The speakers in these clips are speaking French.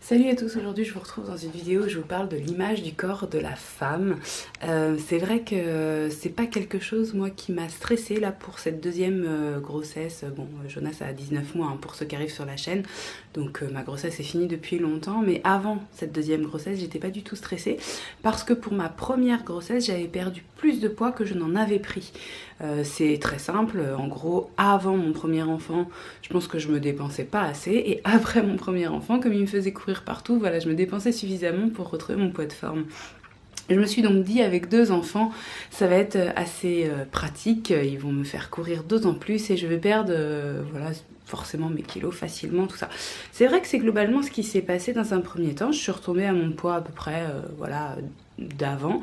Salut à tous, aujourd'hui je vous retrouve dans une vidéo où je vous parle de l'image du corps de la femme. C'est vrai que c'est pas quelque chose moi qui m'a stressée là pour cette deuxième grossesse. Bon, Jonas a 19 mois hein, pour ceux qui arrivent sur la chaîne, donc ma grossesse est finie depuis longtemps, mais avant cette deuxième grossesse j'étais pas du tout stressée parce que pour ma première grossesse j'avais perdu plus de poids que je n'en avais pris. C'est très simple, en gros avant mon premier enfant je pense que je me dépensais pas assez et après mon premier enfant comme il me faisait courir partout, voilà, je me dépensais suffisamment pour retrouver mon poids de forme. Je me suis donc dit avec 2 enfants, ça va être assez pratique, ils vont me faire courir d'autant plus et je vais perdre voilà, forcément mes kilos facilement, tout ça. C'est vrai que c'est globalement ce qui s'est passé dans un premier temps, je suis retombée à mon poids à peu près voilà, d'avant,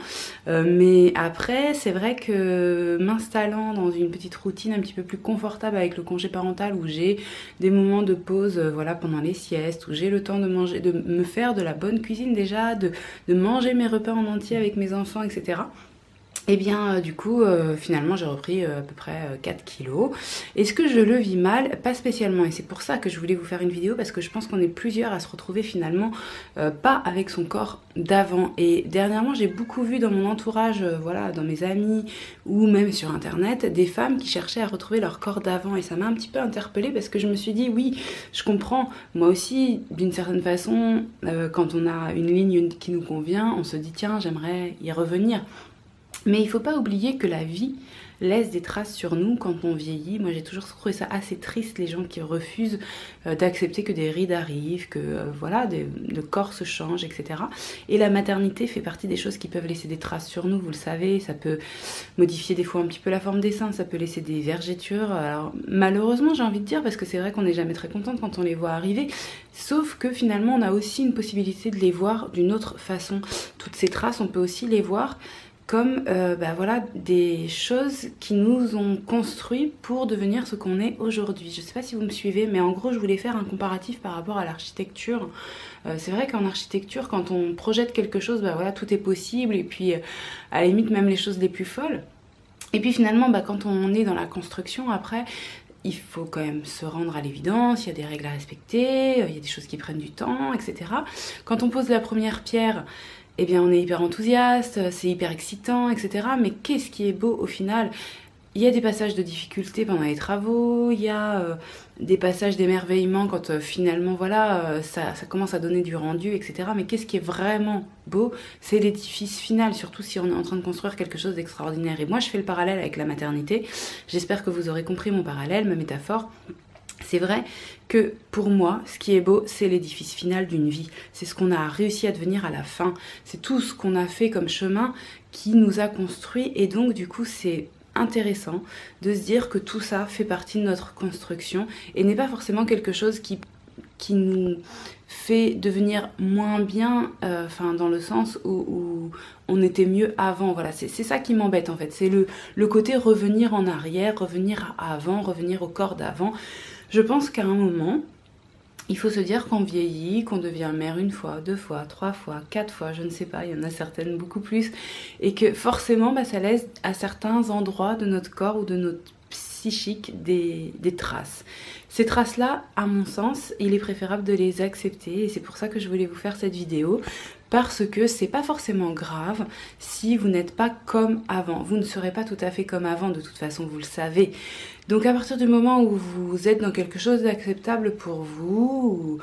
mais après c'est vrai que m'installant dans une petite routine un petit peu plus confortable avec le congé parental où j'ai des moments de pause voilà, pendant les siestes, où j'ai le temps de manger, de me faire de la bonne cuisine déjà, de manger mes repas en entier avec mes enfants, etc. Et bien du coup finalement j'ai repris à peu près 4 kilos. Est-ce que je le vis mal? Pas spécialement, et c'est pour ça que je voulais vous faire une vidéo parce que je pense qu'on est plusieurs à se retrouver finalement pas avec son corps d'avant. Et dernièrement j'ai beaucoup vu dans mon entourage, voilà, dans mes amis ou même sur internet, des femmes qui cherchaient à retrouver leur corps d'avant et ça m'a un petit peu interpellée parce que je me suis dit oui, je comprends, moi aussi d'une certaine façon quand on a une ligne qui nous convient, on se dit tiens j'aimerais y revenir. Mais il ne faut pas oublier que la vie laisse des traces sur nous quand on vieillit. Moi j'ai toujours trouvé ça assez triste, les gens qui refusent d'accepter que des rides arrivent, que voilà, le corps se change, etc. Et la maternité fait partie des choses qui peuvent laisser des traces sur nous, vous le savez, ça peut modifier des fois un petit peu la forme des seins, ça peut laisser des vergetures. Alors malheureusement j'ai envie de dire, parce que c'est vrai qu'on n'est jamais très contente quand on les voit arriver, sauf que finalement on a aussi une possibilité de les voir d'une autre façon. Toutes ces traces on peut aussi les voir comme voilà, des choses qui nous ont construit pour devenir ce qu'on est aujourd'hui. Je ne sais pas si vous me suivez, mais en gros je voulais faire un comparatif par rapport à l'architecture. C'est vrai qu'en architecture, quand on projette quelque chose, voilà, tout est possible, et puis à la limite même les choses les plus folles. Et puis finalement, quand on est dans la construction, après, il faut quand même se rendre à l'évidence, il y a des règles à respecter, il y a des choses qui prennent du temps, etc. Quand on pose la première pierre, eh bien on est hyper enthousiaste, c'est hyper excitant, etc. Mais qu'est-ce qui est beau au final? Il y a des passages de difficulté pendant les travaux, il y a des passages d'émerveillement quand finalement voilà, ça commence à donner du rendu, etc. Mais qu'est-ce qui est vraiment beau? C'est l'édifice final, surtout si on est en train de construire quelque chose d'extraordinaire. Et moi je fais le parallèle avec la maternité, j'espère que vous aurez compris mon parallèle, ma métaphore. C'est vrai que pour moi, ce qui est beau, c'est l'édifice final d'une vie. C'est ce qu'on a réussi à devenir à la fin. C'est tout ce qu'on a fait comme chemin qui nous a construit. Et donc, du coup, c'est intéressant de se dire que tout ça fait partie de notre construction et n'est pas forcément quelque chose qui nous fait devenir moins bien, dans le sens où on était mieux avant. Voilà, c'est ça qui m'embête en fait. C'est le côté revenir en arrière, revenir à avant, revenir au corps d'avant. Je pense qu'à un moment, il faut se dire qu'on vieillit, qu'on devient mère 1 fois, 2 fois, 3 fois, 4 fois, je ne sais pas, il y en a certaines beaucoup plus, et que forcément ça laisse à certains endroits de notre corps ou de notre psychique des traces. Ces traces-là, à mon sens, il est préférable de les accepter et c'est pour ça que je voulais vous faire cette vidéo, parce que c'est pas forcément grave si vous n'êtes pas comme avant. Vous ne serez pas tout à fait comme avant, de toute façon, vous le savez. Donc à partir du moment où vous êtes dans quelque chose d'acceptable pour vous, où,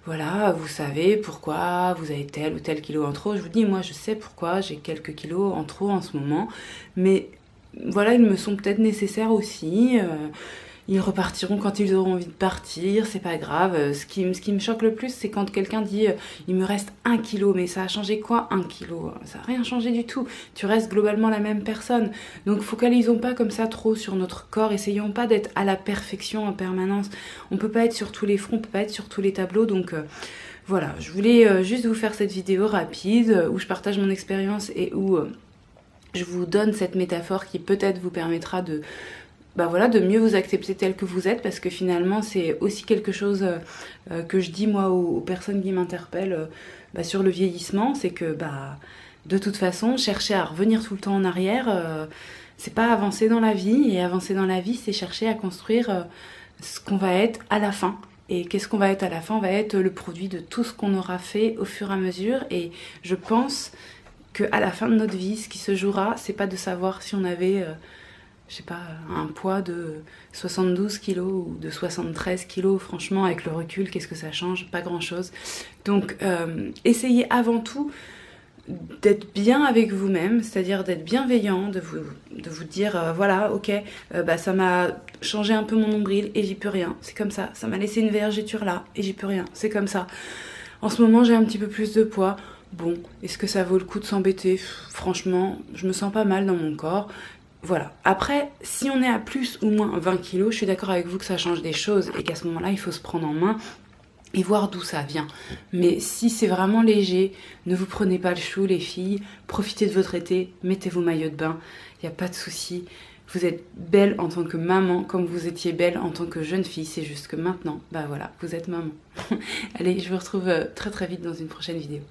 voilà, vous savez pourquoi vous avez tel ou tel kilo en trop. Je vous dis, moi je sais pourquoi j'ai quelques kilos en trop en ce moment, mais voilà, ils me sont peut-être nécessaires aussi. Ils repartiront quand ils auront envie de partir, c'est pas grave. Ce qui me choque le plus, c'est quand quelqu'un dit il me reste 1 kilo, mais ça a changé quoi 1 kilo? Ça n'a rien changé du tout. Tu restes globalement la même personne. Donc focalisons pas comme ça trop sur notre corps, essayons pas d'être à la perfection en permanence. On peut pas être sur tous les fronts, on peut pas être sur tous les tableaux, donc voilà, je voulais juste vous faire cette vidéo rapide où je partage mon expérience et où je vous donne cette métaphore qui peut-être vous permettra de voilà, de mieux vous accepter tel que vous êtes, parce que finalement c'est aussi quelque chose que je dis moi aux personnes qui m'interpellent sur le vieillissement, c'est que de toute façon chercher à revenir tout le temps en arrière, c'est pas avancer dans la vie, et avancer dans la vie c'est chercher à construire ce qu'on va être à la fin. Et qu'est-ce qu'on va être à la fin? On va être le produit de tout ce qu'on aura fait au fur et à mesure. Et je pense qu'à la fin de notre vie, ce qui se jouera, c'est pas de savoir si on avait, je sais pas, un poids de 72 kilos ou de 73 kilos. Franchement, avec le recul, qu'est-ce que ça change? Pas grand-chose. Donc, essayez avant tout d'être bien avec vous-même, c'est-à-dire d'être bienveillant, de vous dire voilà, ok, ça m'a changé un peu mon nombril et j'y peux rien, c'est comme ça m'a laissé une vergeture là et j'y peux rien, c'est comme ça. En ce moment j'ai un petit peu plus de poids, bon, est-ce que ça vaut le coup de s'embêter? Franchement, je me sens pas mal dans mon corps. Voilà. Après, si on est à plus ou moins 20 kilos, je suis d'accord avec vous que ça change des choses et qu'à ce moment-là, il faut se prendre en main et voir d'où ça vient. Mais si c'est vraiment léger, ne vous prenez pas le chou les filles, profitez de votre été, mettez vos maillots de bain, il n'y a pas de souci. Vous êtes belle en tant que maman, comme vous étiez belle en tant que jeune fille, c'est juste que maintenant, bah voilà, vous êtes maman. Allez, je vous retrouve très très vite dans une prochaine vidéo.